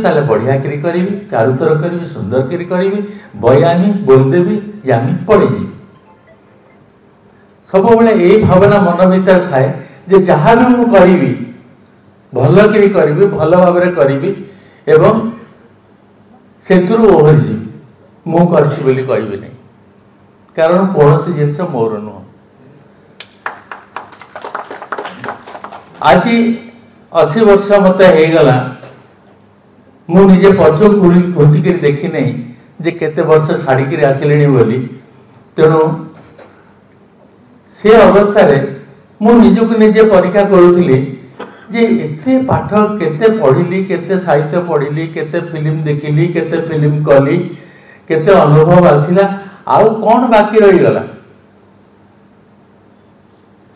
ताले बढ़िया करी करी चारुतर करी सुंदर करी करी बयानी बोलदेवी जामी पड़ेजी सब यही भावना मन भीतर थाए जे जहाँ भी मु करी भल करी करी भल भाव करी एवं सेतुरु ओहरी जीवी मु करछि बोली कहबी नहीं कारण कौन सी जिनस मोर नुह आज 80 वर्ष मत होगला मु निजे पछ घुंचिक देखी नहीं जे केते वर्ष छाड़ी आसिले बोली तेणु से अवस्था मु निजक निजे परीक्षा करुली जे एते पाठ केते पढ़िली केते साहित्य पढ़िली केते फिल्म देखिली केते फिल्म कली केते अनुभव आसिला आउ कौन बाकी रही गला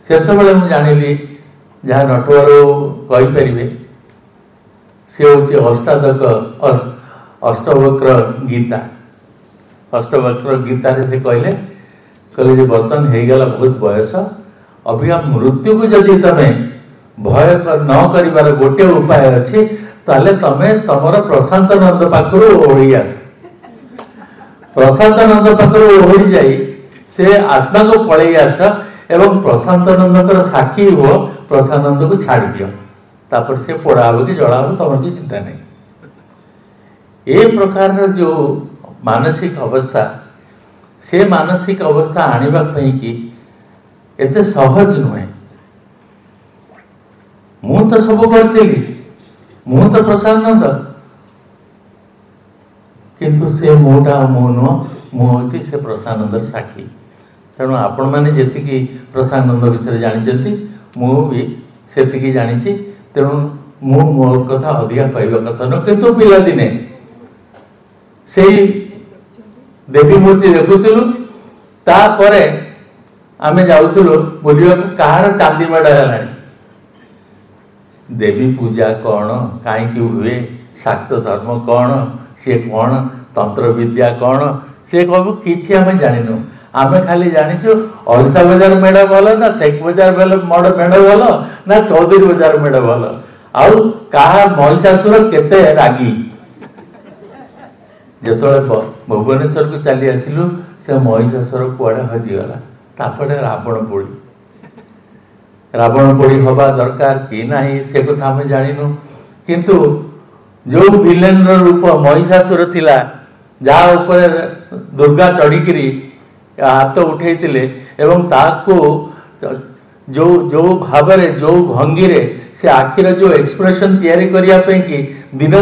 सेतबेले मु जानिली जहाँ नटवर कहि परिबे से होची अष्टादक अष्टवक्र गीता अष्टवक्र गीता रे से कहले जे बर्तन हो गला बहुत बयस अभिया मृत्यु को जदि तमे भय न करिवार गोटे उपाय अच्छे ताले तमे तमर प्रशांतानंद पाखरु ओढ़ी आस प्रशांतानंद पाखरु ओढ़ी जाई से आत्मा को पलई आस एवं प्रशांतानंद साक्षी हो प्रशांतानंद को छाड़ दियो तापर से पोड़ा हो कि जड़ा हो तुम की चिंता नहीं ए प्रकार जो मानसिक अवस्था से मानसिक अवस्था आनिबा पई कि एते सहज नुहे मु तो सब करती मु तो प्रशांतानंद किंतु से मुटा मु नुह मु होची से प्रशांतानंद साक्षी तेणु आपण मैंने जी प्रशांतानंद विषय जानी मु भी से जानी तेणु मु मोर कथा अधिका कहवा कथा न किंतु पिला दिने से देवी मूर्ति देखुलु तापरे आमे जाउतलु बुलिया कहार चांदी मेढ़ है देवी पूजा कौन कहीं हुए शाक्त धर्म कौन सी कौन तंत्र विद्या कौन से कहू कि आम जानिनु आमे खाली जानिचु अलसा बजार मेढ़ भल ना शेख बजार मेढ़ भल ना चौधरी बजार मेढ़ भल आउ कहा महिषासुर केते रागी जिते भुवनेश्वर को चली आसिलु से महिषासुर कुआड़े हजिगला तापड़े रावण पोड़ी हवा दरकार कि नहीं से कथा आम जानिनु किंतु जो विलेन रूप महिषासुर थिला जहाँ ऊपर दुर्गा चढ़ी हाथ उठे एवं ताकू जो जो भाव जो भंगी से आखिर जो एक्सप्रेशन तैयारी करने कि दिन